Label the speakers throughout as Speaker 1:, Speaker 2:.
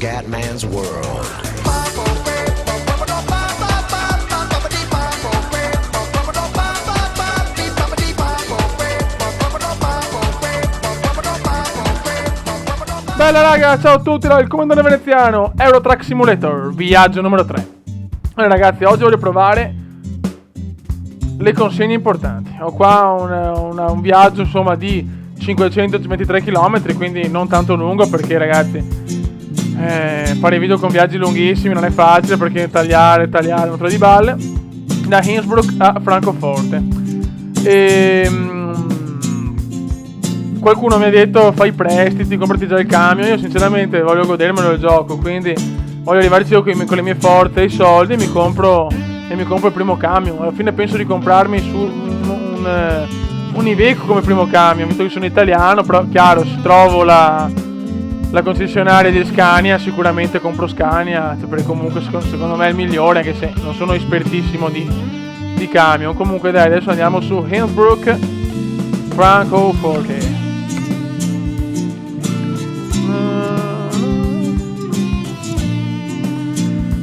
Speaker 1: Scatman's World.
Speaker 2: Bella raga, ciao a tutti, il comandante veneziano, Euro Truck Simulator, viaggio numero 3. Allora ragazzi, oggi voglio provare le consegne importanti. Ho qua un viaggio insomma di 523 km, quindi non tanto lungo perché ragazzi fare video con viaggi lunghissimi non è facile perché tagliare un po' di balle. Da Innsbruck a Francoforte. Qualcuno mi ha detto fai prestiti, comprati già il camion. Io sinceramente voglio godermelo il gioco, quindi voglio arrivarci io con le mie forze e i soldi e mi compro il primo camion. Alla fine penso di comprarmi su un Iveco come primo camion, visto che sono italiano, però chiaro, se trovo la concessionaria di Scania sicuramente compro Scania, perché comunque secondo me è il migliore, anche se non sono espertissimo di camion. Comunque dai, adesso andiamo su Innsbruck Francoforte.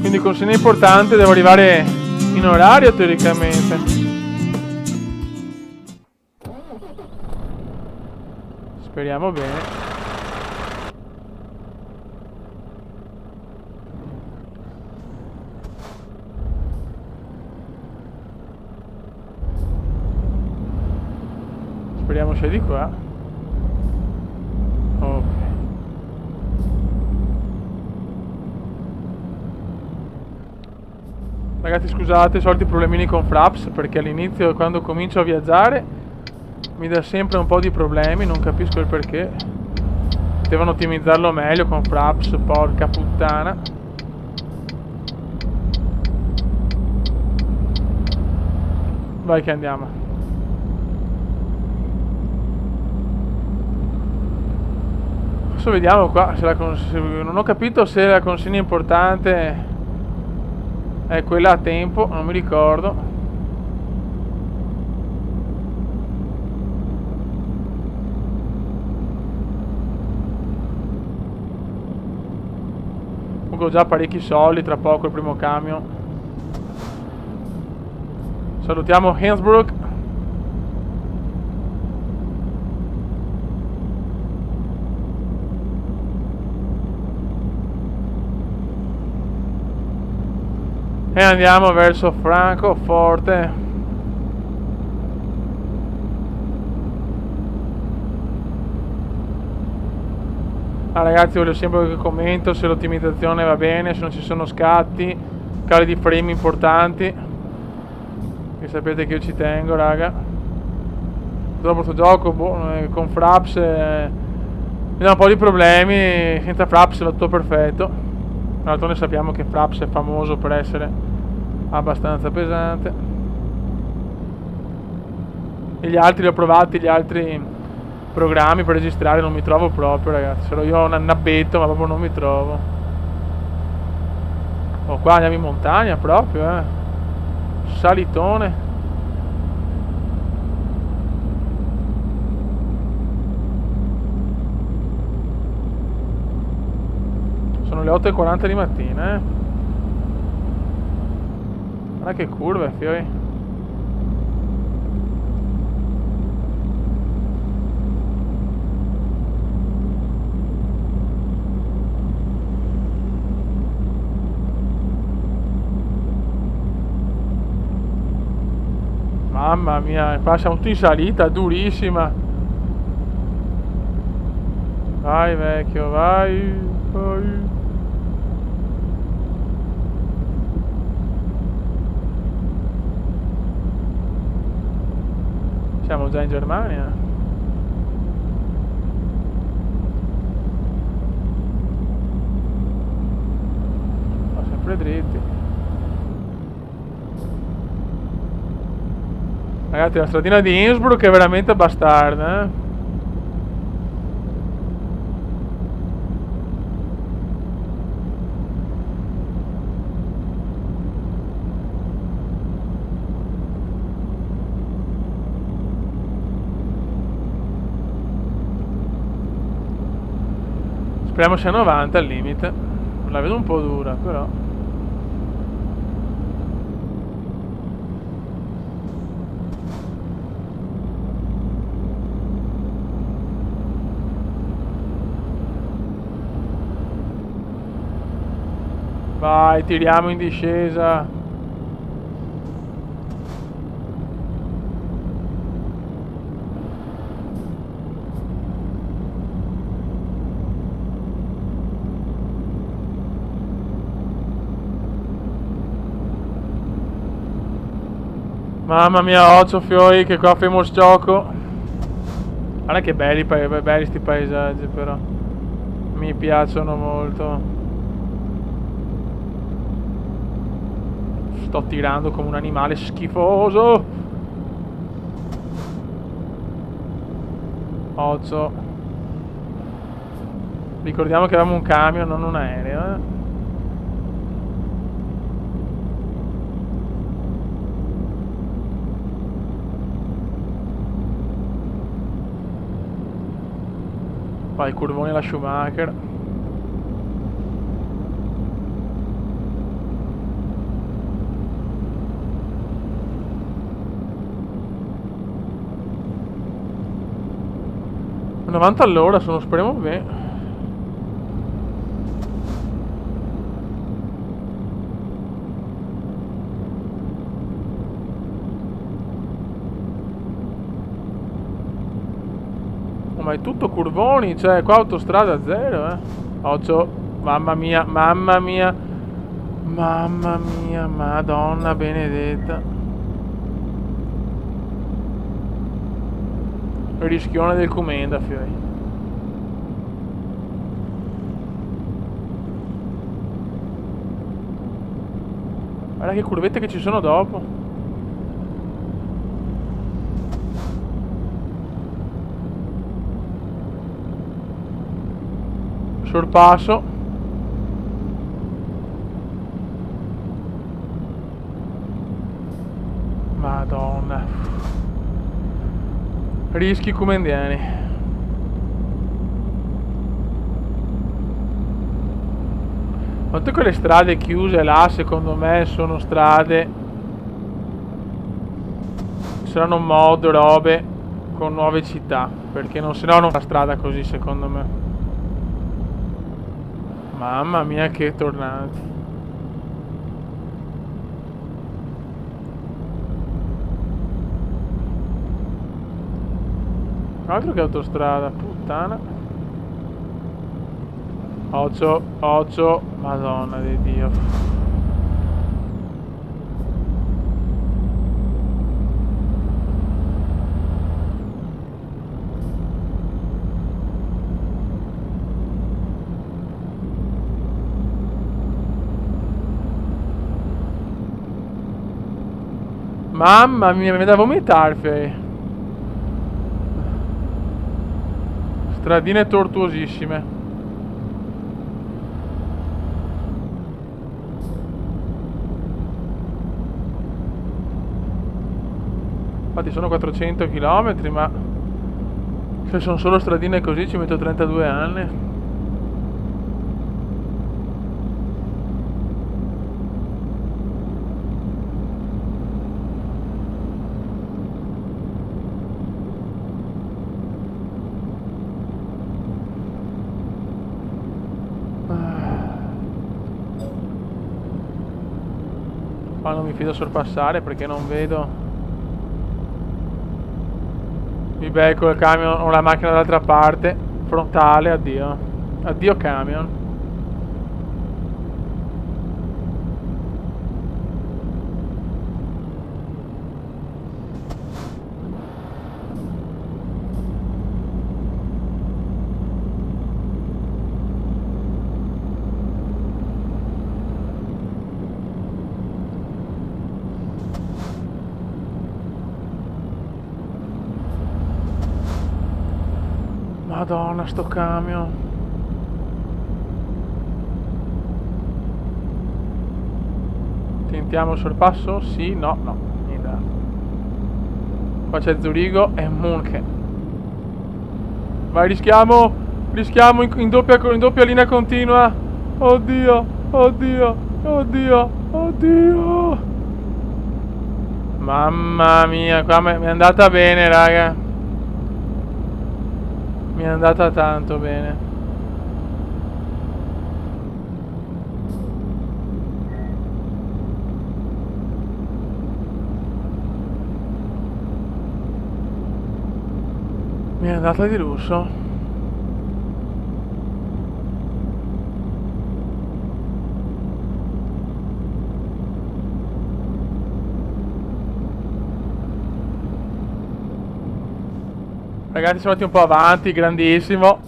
Speaker 2: Quindi consegna importante, devo arrivare in orario teoricamente. Speriamo bene. Speriamo sia di qua. Ok. Ragazzi scusate, soliti problemini con Fraps, perché all'inizio quando comincio a viaggiare mi dà sempre un po' di problemi, non capisco il perché. Devono ottimizzarlo meglio con Fraps, porca puttana. Vai che andiamo. Adesso vediamo qua se non ho capito se la consegna importante è quella a tempo, non mi ricordo. Comunque ho già parecchi soldi, tra poco il primo camion. Salutiamo Innsbruck. E andiamo verso Francoforte. Ragazzi, voglio sempre qualche commento se l'ottimizzazione va bene, se non ci sono scatti, cali di frame importanti, che sapete che io ci tengo raga. Dopo questo gioco con Fraps mi dà un po' di problemi. Senza Fraps va tutto perfetto. Tra l'altro noi sappiamo che Fraps è famoso per essere abbastanza pesante. E gli altri li ho provati, gli altri programmi per registrare, non mi trovo proprio ragazzi. Sono io un annabetto ma proprio non mi trovo. Oh, qua andiamo in montagna proprio, salitone. Sono le 8:40 di mattina, Guarda che curve, fioi. Mamma mia, qua siamo tutti in salita, durissima. Vai vecchio, vai. Siamo già in Germania. Ma sempre dritti. Ragazzi, la stradina di Innsbruck è veramente bastarda, Speriamo sia 90 al limite. La vedo un po' dura, però. Vai, tiriamo in discesa. Mamma mia, occhio fiori, che qua famous gioco. Guarda che belli sti paesaggi, però. Mi piacciono molto. Sto tirando come un animale schifoso. Occhio. Ricordiamo che avevamo un camion, non un aereo, eh. Vai, curvoni alla Schumacher. A 90 all'ora sono, speriamo bene. Ma è tutto curvoni, cioè qua autostrada zero, eh. Occhio, mamma mia, mamma mia. Mamma mia, Madonna benedetta. Rischione del Comenda, fioi. Guarda che curvette che ci sono dopo. Sorpasso. Madonna. Rischi comendiani. Quante quelle strade chiuse là, secondo me, sono strade. Saranno mod, robe con nuove città. Perché non, se no non fa strada così, secondo me. Mamma mia che tornati. Altro che autostrada, puttana. Occhio, occhio, Madonna di Dio. Mamma mia, mi da vomitare, fei. Stradine tortuosissime. Infatti sono 400 km, ma se sono solo stradine così ci metto 32 anni. Qua non mi fido a sorpassare perché non vedo. Mi becco il camion o la macchina dall'altra parte. Frontale, addio. Addio camion. Madonna, sto camion. Tentiamo il sorpasso? Sì, no, no. Niente. Qua c'è Zurigo e Munchen. Vai, rischiamo. Rischiamo in doppia linea continua. Oddio, oddio, oddio, oddio. Mamma mia, qua mi è andata bene, raga. Mi è andata tanto bene. Mi è andata di lusso. Ragazzi, siamo andati un po' avanti, grandissimo.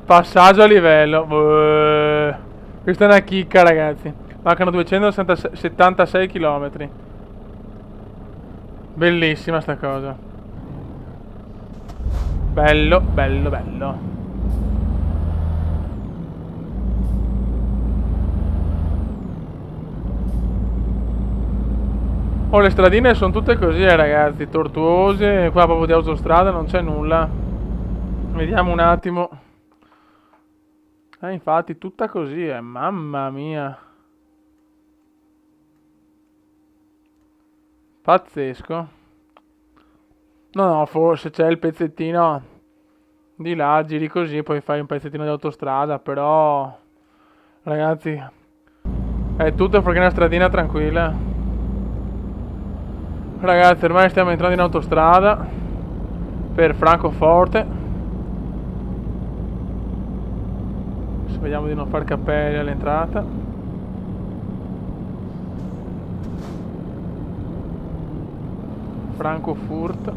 Speaker 2: Passaggio a livello. Questa è una chicca, ragazzi. Mancano 276 km. Bellissima sta cosa. Bello, bello, bello. Oh, le stradine sono tutte così, ragazzi, tortuose. Qua proprio di autostrada non c'è nulla. Vediamo un attimo. Infatti, tutta così, mamma mia. Pazzesco. No, forse c'è il pezzettino di là, giri così, poi fai un pezzettino di autostrada, però... Ragazzi, è tutto perché è una stradina tranquilla. Ragazzi, ormai stiamo entrando in autostrada per Francoforte. Vediamo di non far capelli all'entrata. Frankfurt.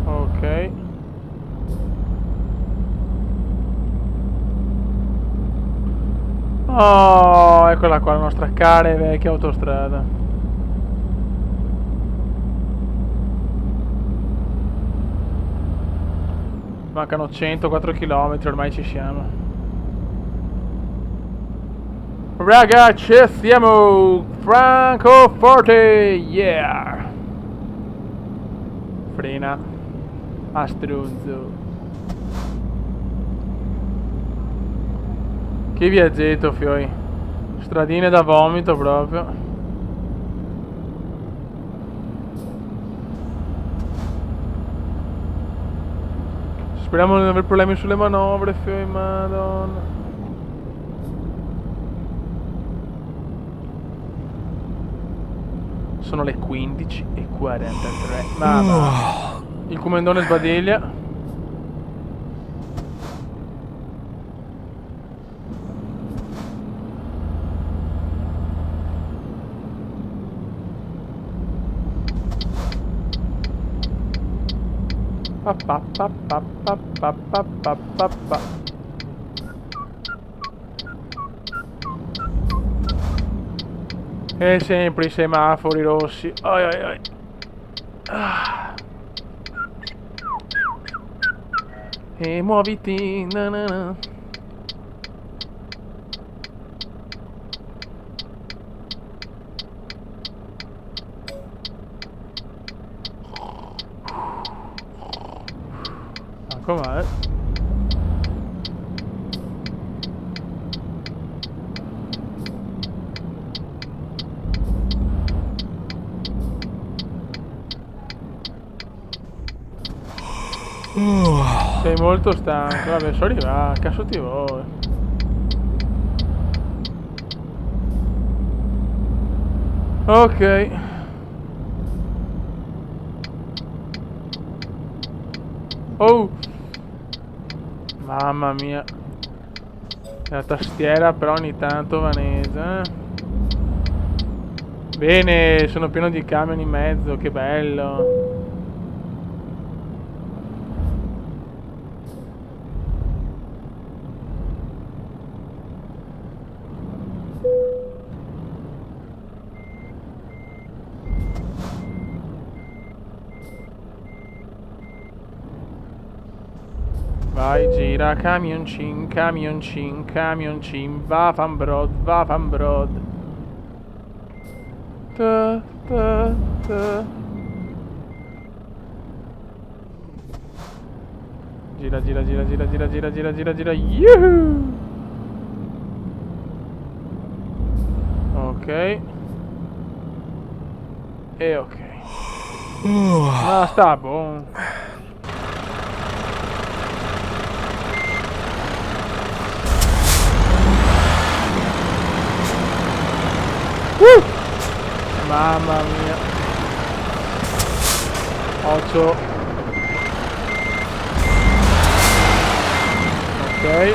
Speaker 2: Ok. Oh, eccola qua la nostra cara e vecchia autostrada. Mancano 104 km, ormai ci siamo. Ragazzi, siamo Francoforte, yeah! Frena, astronzo. Che viaggetto, fioi. Stradine da vomito proprio. Speriamo di non avere problemi sulle manovre, fioi, madonna. Sono le 15:43. Ma il comandone sbadiglia. E sempre i semafori rossi. Ai ai ai. E muoviti, na na na. Com'è? Sei molto stanco, vabbè, sono arrivato, cazzo ti vuoi? Ok. Oh! Mamma mia. La tastiera però ogni tanto vaneggia. Bene, sono pieno di camion in mezzo, che bello. Vai, gira, camioncin, camioncin, camioncin, vaffanbrod, vaffanbrod. Ta, ta, ta. gira, gira, gira, gira, gira, gira, gira, gira, gira. Yuhu! Ok. E ok. Ma sta buono. Mamma mia. 8. Ok.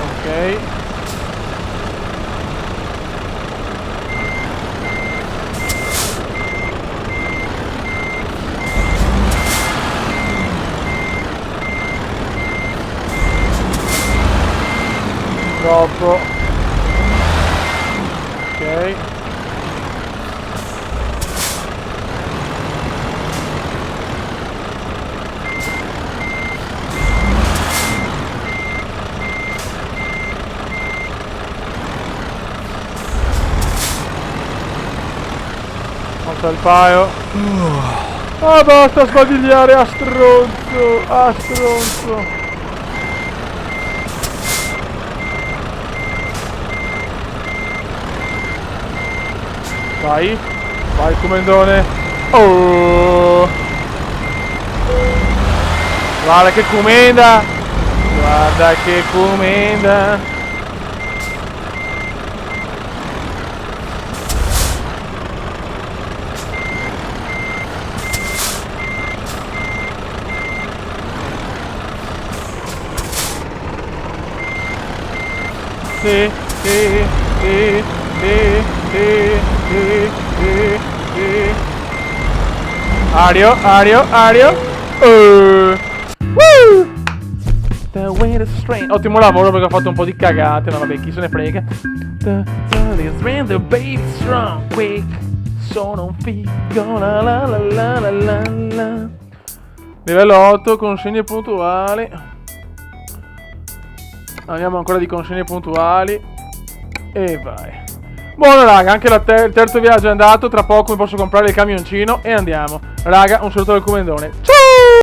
Speaker 2: Ok. Troppo. Ok. Monta il paio. Ah, basta sbadigliare, a stronzo, a stronzo. Vai, vai comendone. Oh, guarda che comenda, guarda che comenda. Sì, sì, sì, sì, sì, sì, sì, sì. Ario, ario, ario. Woo! The wind is strange. Ottimo lavoro perché ho fatto un po' di cagate, ma vabbè, chi se ne frega. The wind is strange, the baby strong, quick. Sono un figo, la la la la la la la. Livello 8, consegne puntuali. Andiamo ancora di consegne puntuali. E vai. Buono raga, anche il terzo viaggio è andato. Tra poco mi posso comprare il camioncino e andiamo. Raga, un saluto dal comendone.